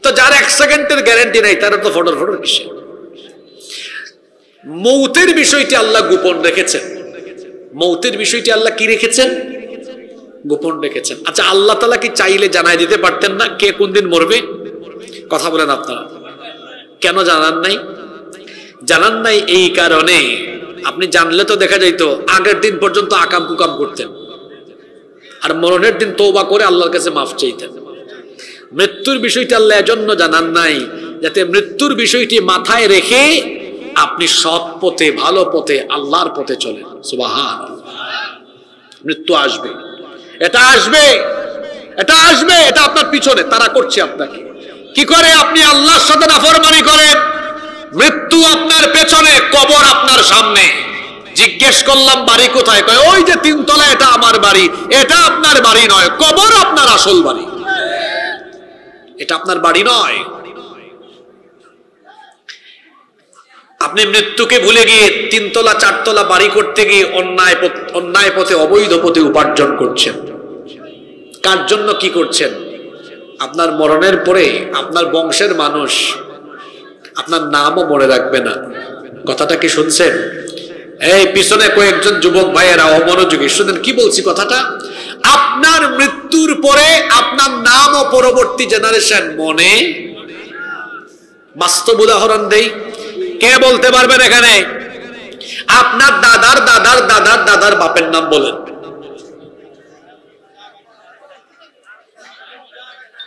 Speaker 1: তো যার 1 সেকেন্ডের গ্যারান্টি নাই তারা তো ফটর ফটর কিসে? মৌতের বিষয়টি আল্লাহ গোপন রেখেছেন। মৌতের বিষয়টি আল্লাহ কি রেখেছেন? গোপন রেখেছেন। আচ্ছা, আল্লাহ তাআলা কি চাইলে জানাই দিতে পারতেন না কে কোন দিন মরবে? কথা বলেন আপনারা, কেন জানান নাই? জানান নাই এই কারণে, আপনি জানলে তো দেখা যাইতো আগের দিন পর্যন্ত আকাম কুকাম করতেন, আর মরণের দিন তওবা করে আল্লাহর কাছে মাফ চাইতেন। মৃত্যুর বিষয়টি আল্লাহ এজন্য জানান নাই যাতে মৃত্যুর বিষয়টি মাথায় রেখে আপনি সৎ পথে, ভালো পথে, আল্লাহর পথে চলেন। সুবহানাল্লাহ। মৃত্যু আসবে, এটা আসবে, এটা আসবে, এটা আপনার পিছনে তারা করছে আপনাকে। কি করে? আপনি আল্লাহর সাথে নাফরমানি করেন। মৃত্যু আপনার পেছনে, কবর আপনার সামনে। জিজ্ঞেস করলাম বাড়ি কোথায়? কয় ওই যে 3 তলা, এটা আমার বাড়ি। এটা আপনার বাড়ি নয়, কবর আপনার আসল বাড়ি। এটা আপনার বাড়ি নয়। আপনি মৃত্যুকে ভুলে গিয়ে 3 তলা 4 তলা বাড়ি করতে গিয়ে অন্যায় পথে, অবৈধ পথে উপার্জন করছেন। কার জন্য কি করছেন? আপনার মরণের পরে আপনার বংশের মানুষ আপনার নামও মনে রাখবে না। কথাটা কি শুনছেন? এই পিছনে কয়েকজন যুবক ভাইয়েরা অমনোযোগী, শুনেন কি বলছি কথাটা। আপনার মৃত্যুর পরে আপনার নাম ও পরবর্তী জেনারেশন মনে। বাস্তব উদাহরণ দেই, কে বলতে পারবেন এখানে? আপনার দাদার দাদার দাদার দাদার বাপের নাম বলেন।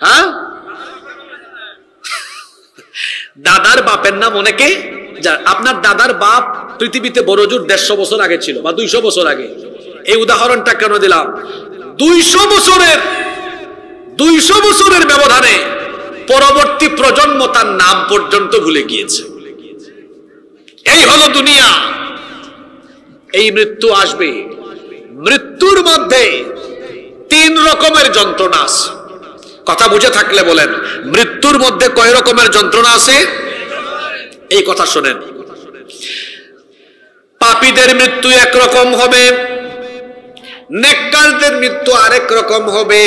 Speaker 1: হ্যাঁ, দাদার বাপের নাম অনেকে। আপনার দাদার বাপ পৃথিবীতে বড় জোর 150 বছর আগে ছিল বা 200 বছর আগে। এই উদাহরণটা কেন দিলাম? 200 বছরের ব্যবধানে পরবর্তী প্রজন্ম তার নাম পর্যন্ত ভুলে গিয়েছে। এই হলো দুনিয়া। এই মৃত্যু আসবে। মৃত্যুর মধ্যে 3 রকমের যন্ত্রণা আছে। কথা বুঝে থাকলে বলেন, মৃত্যুর মধ্যে কয় রকমের যন্ত্রণা আছে? এই কথা শোনেন। পাপীদের মৃত্যু একরকম হবে, নেককারদের মৃত্যু আরেক রকম হবে,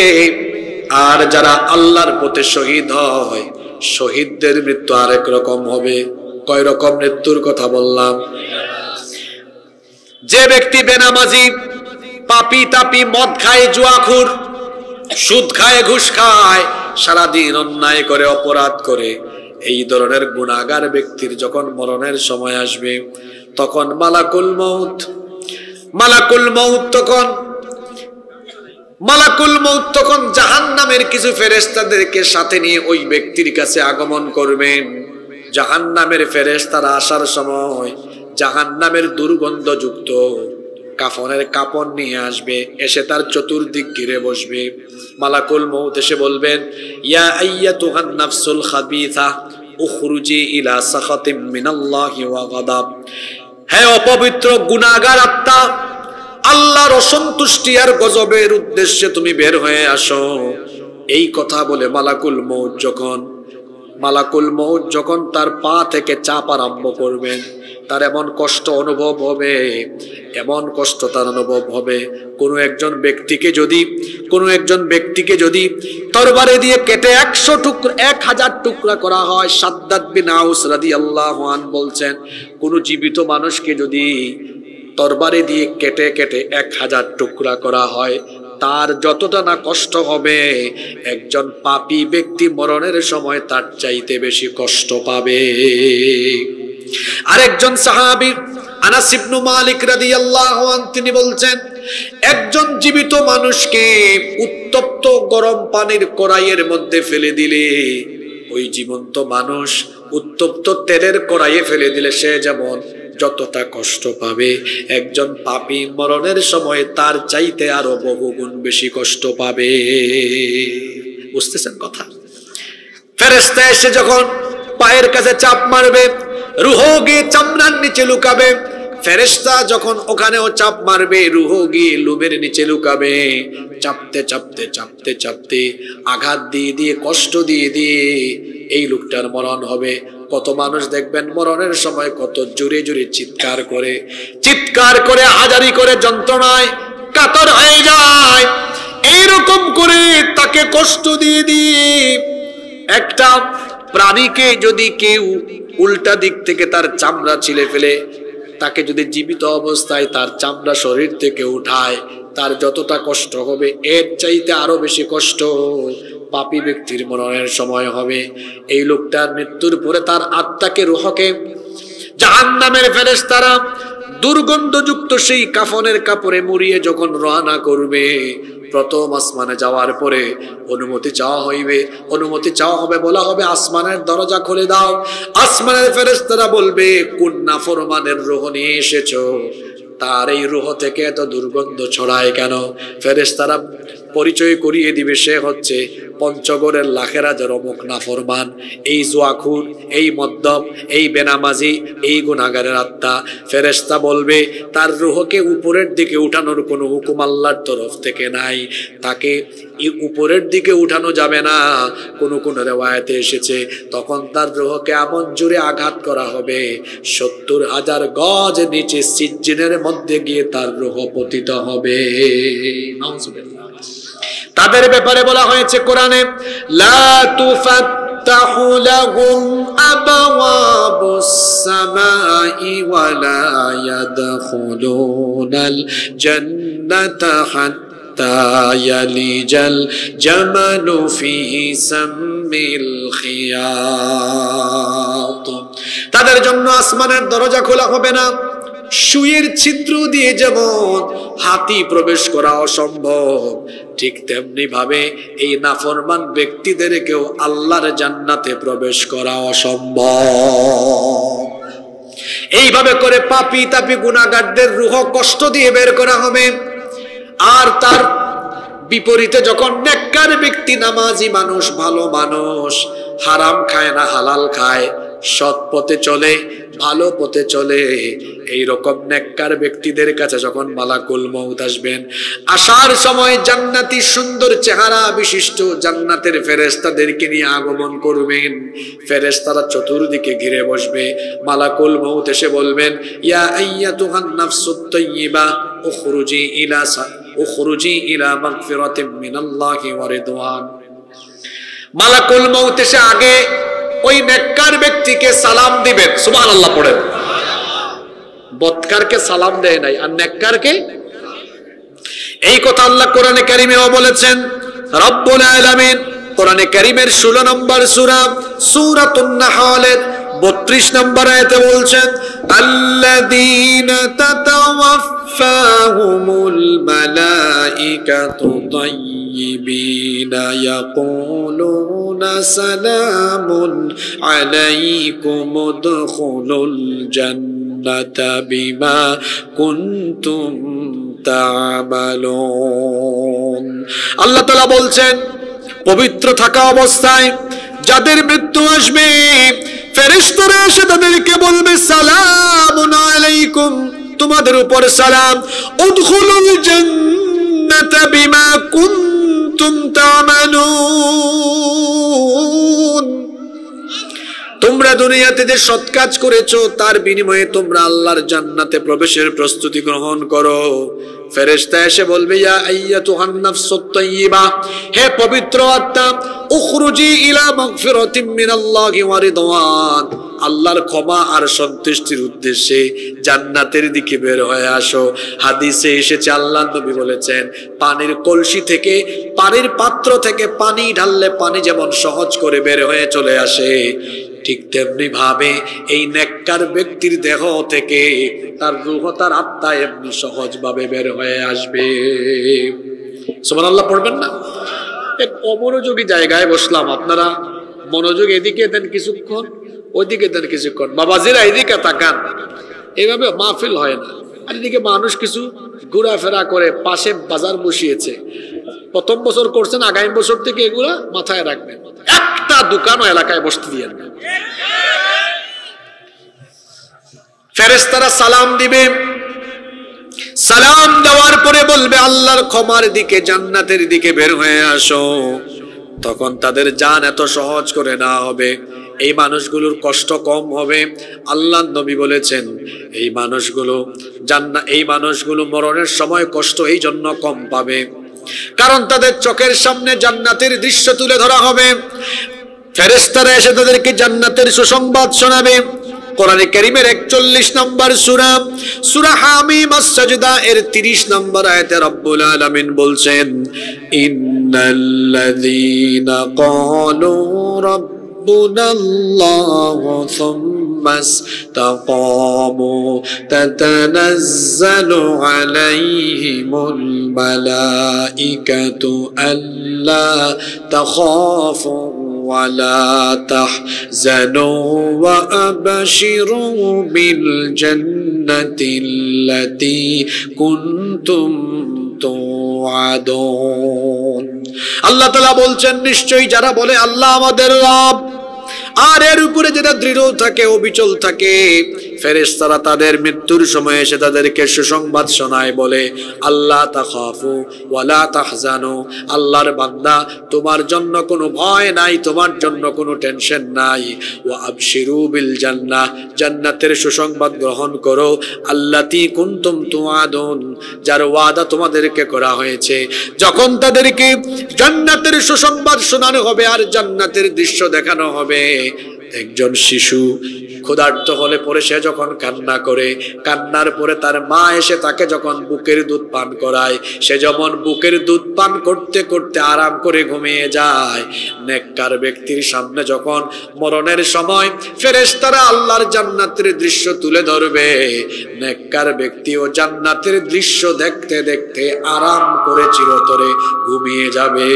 Speaker 1: আর যারা আল্লাহর পথে শহীদ হয় শহীদদের মৃত্যু আরেক রকম হবে। কয় রকম মৃত্যুর কথা বললাম? যে ব্যক্তি বেনামাজি, পাপী তাপী, মদ খায়, জুয়াখুর, সুদ খায়, ঘুষ খায়, সারাদিন অন্যায় করে, অপরাধ করে, এই ধরনের গুনাহগার ব্যক্তির যখন মরণের সময় আসবে তখন মালাকুল মউত তখন জাহান্নামের কিছু ফেরেশতাদেরকে সাথে নিয়ে ওই ব্যক্তির কাছে আগমন করবেন। জাহান্নামের ফেরেশতারা আসার সময় জাহান্নামের দুর্গন্ধযুক্ত কাফনের কাপড় নিয়ে আসবে, এসে তার চতুর্দিক ঘিরে বসবে। মালাকুল মউত এসে বলবেন, ইয়া আইয়াতুহান নাফসুল খাবিসা উখরুজি ইলা সাখাতিম মিনাল্লাহি ওয়া গাদাব। হে অপবিত্র গুনাহগার আত্মা, আল্লাহর অসন্তুষ্টি আর গজবের উদ্দেশ্যে তুমি বের হয়ে আসো। এই কথা বলে মালাকুল মউত যখন তার পা থেকে চাপ আরম্ভ করবেন, তার এমন কষ্ট অনুভব হবে, কোনো একজন ব্যক্তিকে যদি তরবারি দিয়ে কেটে 1000 টুকরা করা হয়, সাদ্দাদ বিন আউস রাদিয়াল্লাহু আনহু বলছেন, কোন জীবিত মানুষকে যদি তরবারি দিয়ে কেটে 1000 টুকরা করা হয়, তার যতটা না কষ্ট হবে, একজন পাপী ব্যক্তি মরণের সময় তার চাইতে বেশি কষ্ট পাবে। আরেকজন সাহাবী আনাস ইবনে মালিক রাদিয়াল্লাহু আনহু তিনি বলছেন, একজন জীবিত মানুষকে উত্তপ্ত গরম পানির কড়াইয়ের মধ্যে ফেলে দিলে, ওই জীবন্ত মানুষ উত্তপ্ত তেলের কড়াইয়ে ফেলে দিলে সে যেমন যতটা কষ্ট পাবে, একজন পাপী মরণের সময় তার চাইতে আরো বহুগুণ বেশি কষ্ট পাবে। বুঝতেছেন কথা? ফেরেশতা এসে যখন পায়ের কাছে চাপ মারবে, রূহ গিয়ে চামড়ার নিচে লুকাবে। ফেরেশতা যখন ওখানেও চাপ মারবে, রূহ গিয়ে লোমের নিচে লুকাবে। চাপতে আঘাত দিয়ে কষ্ট দিয়ে এই লোকটার মরণ হবে। কত মানুষ দেখবেন মরণের সময় কত জোরে চিৎকার করে হাজারি করে যন্ত্রণায় কাতর হয়ে যায়। এইরকম করে তাকে কষ্ট দিয়ে একটা প্রাণীকে যদি কেউ উল্টা দিক থেকে তার চামড়া ছিলে ফেলে, তাকে যদি জীবিত অবস্থায় তার চামড়া শরীর থেকে উঠায়, তার যতটা কষ্ট হবে এর চাইতে আরো বেশি কষ্ট পাপী ব্যক্তির মরণের সময় হবে। এই লোকটার মৃত্যুর পরে তার আত্মাকে, রূহকে জাহান্নামের ফেরেশতারা দুর্গন্ধযুক্ত সেই কাফনের কাপড়ে মুড়িয়ে যখন রওনা করবে, প্রথম আসমানে যাওয়ার পরে অনুমতি চাওয়া হবে, বলা হবে আসমানের দরজা খুলে দাও। আসমানের ফেরেশতারা বলবে, কোন নাফরমানের রূহ নিয়ে এসেছো, তার এই রূহ থেকে এত দুর্গন্ধ ছড়ায় কেন? ফেরেশতারা পরিচয় করিয়ে দিবে, সে হচ্ছে পঞ্চগড়ের লাখেরাজের অমুক নাফরমান, এই জুয়াখুর, এই মদ্যপ, এই বেনামাজি, এই গুনাহগারের আত্মা। ফেরেশতা বলবে, তার রূহকে উপরের দিকে উঠানোর কোনো হুকুম আল্লাহর তরফ থেকে নাই, তাকে উপরের দিকে উঠানো যাবে না। কোন রিওয়ায়াতে এসেছে, তখন তার রূহকে এমন জোরে আঘাত করা হবে 70,000 গজ নিচে সিজ্জিনের মধ্যে গিয়ে তার রূহ পতিত হবে। নাউজুবিল্লাহ। তাদের ব্যাপারে বলা হয়েছে কোরআনে, লা তুফাত্তাহু লাহুম আবওয়াবুস সামাই ওয়া লা ইয়াদখুলুনাল জান্নাতা হাত্তা ইয়ালিজাল জামালু ফি সামিল খিয়াত। তাদের জন্য আসমানের দরজা খোলা হবে না। সুইয়ের ছিদ্র দিয়ে যেমন হাতি প্রবেশ করা অসম্ভব, ঠিক তেমনি ভাবে এই নাফরমান ব্যক্তিদেরকেও আল্লাহর জান্নাতে প্রবেশ করা অসম্ভব। এইভাবে করে পাপী তাপী গুনাহগারদের রূহ কষ্ট দিয়ে বের করা হবে। আর তার বিপরীতে যখন নেককার ব্যক্তি, নামাজি মানুষ, ভালো মানুষ, হারাম খায় না হালাল খায়, সৎ পথে চলে, ভালো পথে চলে, এই রকম নেককার ব্যক্তিদের কাছে যখন মালাকুল মউত আসবেন, আসার সময় জান্নাতি সুন্দর চেহারা বিশিষ্ট জান্নাতের ফেরেশতাদেরকে নিয়ে আগমন করবেন। ফেরেশতারা চতুর্দিকে ঘিরে বসবে। মালাকুল মউত এসে বলবেন, ইয়া আইয়াতুহান নাফসুত তাইয়্যিবা উখরুজি ইলা মাগফিরাতিম মিনাল্লাহি ওয়া রিদওয়ান। মালাকুল মউত এসে আগে ওই নেককার ব্যক্তিকে সালাম দিবেন। সুবহানাল্লাহ পড়েন। বদকারকে সালাম দেয় নাই, আর নেককারকে। এই কথা আল্লাহ কোরআনে কারিমেও বলেছেন, রব্বুল আলামিন কোরআনে কারীমের 16 নম্বর সূরা সূরাতুন নাহলের 32 নম্বর আয়াতে বলছেন, আল্লাযীনা তাতাওয়াফাহুমুল মালাইকাতু তাইয়্যিবিনা ইয়াকুলুনা সালামুন আলাইকুম উদখুলুল জান্নাতা বিমা কুনতুম তা'মালুন। আল্লাহ তাআলা বলছেন, পবিত্র থাকা অবস্থায় যাদের মৃত্যু আসবে, ফেরেশতারা এসে তাদেরকে বলবে, সালামুন আলাইকুম, তোমাদের উপর সালাম, উদখুলুল জান্নাতা বিমা কুনতুম তা'মালুন, তোমরা দুনিয়াতে যে সৎ কাজ করেছো তার বিনিময়ে তোমরা আল্লাহর জান্নাতে প্রবেশের প্রস্তুতি গ্রহণ করো। ফেরেশতা এসে বলবে, ইয়া আইয়াতুহান নাফসুত তাইয়্যিবা, হে পবিত্র আত্মা, উখরুজি ইলা মাগফিরাতিম মিনাল্লাহি ওয়া রিদওয়ান, আল্লাহর ক্ষমা আর সন্তুষ্টির উদ্দেশ্যে জান্নাতের দিকে বের হয়ে আসো। হাদিসে এসেছে, আল্লাহর নবী বলেছেন, পানির কলসি থেকে, পানির পাত্র থেকে পানি ঢাললে পানি যেমন সহজ করে বের হয়ে চলে আসে, ঠিক তেমনি ভাবে এই নেককার ব্যক্তির দেহ থেকে তার রূহ, তার আত্মা এমনি সহজ ভাবে বের হয়ে আসবে। সুবহানাল্লাহ পড়বেন না? এক অমনোযোগী জায়গায় বসলাম, আপনারা মনোযোগ এদিকে দেন কিছুক্ষণ, ওইদিকে দেন কিছুক্ষণ, বাবাজিরা এদিকে তাকান, এইভাবে মাহফিল হয় না। আর এদিকে মানুষ কিছু ঘোরাফেরা করে, পাশে বাজার বসিয়েছে, প্রথম বছর করছেন, আগামী বছর থেকে এগুলা মাথায় রাখবেন, একটা দোকানও এলাকায় বসতে দিয়েন না। ফেরেশতারা সালাম দিবে, সালাম দেওয়ার পরে বলবে, আল্লাহর ক্ষমার দিকে, জান্নাতের দিকে বের হয়ে আসো। তখন তাদের জান এত সহজ করে না হবে, এই মানুষগুলোর কষ্ট কম হবে। আল্লাহর নবী বলেছেন, এই মানুষগুলো মরণের সময় কষ্ট এই জন্য কম পাবে, কারণ তাদের চোখের সামনে জান্নাতের দৃশ্য তুলে ধরা হবে। ফেরেশতারা এসে তাদেরকে জান্নাতের সুসংবাদ শোনাবে। কোরআনে কারীমের 41 নম্বর সূরা হামিম আস-সাজদা এর 30 নম্বর আয়াতে রব্বুল আলামিন বলছেন, ইন্নাল্লাযীনা ক্বালু রাব্বুনাল্লাহু সুম্মা ইসতাকামু তাতানাজ্জালু আলাইহিমুল মালাইকাতু আল্লা তাখাফু ولا تحزنوا وأبشروا بالجنة التي كنتم توعدون। আল্লাহ তাআলা বলছেন, নিশ্চয়ই যারা বলে আল্লাহ আমাদের রব, আর এর উপরে যেটা দৃঢ় থাকে, অবিচল থাকে, ফেরেশতারা তাদের মৃত্যুর সময় এসে তাদেরকে সুসংবাদ শোনায়, বলে, আল্লাহ তাখাফু ওয়ালা তাহজানু, আল্লাহর বান্দা তোমার জন্য কোনো ভয় নাই, তোমার জন্য কোনো টেনশন নাই, ওয়া আবশিরু বিল জান্নাহ, জান্নাতের সুসংবাদ গ্রহণ করো, আল্লাতী কুনতুম তুআদুন, যার ওয়াদা তোমাদেরকে করা হয়েছে। যখন তাদেরকে জান্নাতের সুসংবাদ শোনানো হবে আর জান্নাতের দৃশ্য দেখানো হবে, একজন শিশু ক্ষুধার্ত হলে পরে সে যখন কান্না করে, কান্নার পরে তার মা এসে তাকে যখন বুকের দুধ পান করায়, সে যেমন বুকের দুধ পান করতে করতে আরাম করে ঘুমিয়ে যায়, নেককার ব্যক্তির সামনে যখন মরণের সময় ফেরেশতারা আল্লাহর জান্নাতের দৃশ্য তুলে ধরবে, নেককার ব্যক্তিও জান্নাতের দৃশ্য দেখতে দেখতে আরাম করে চিরতরে ঘুমিয়ে যাবে।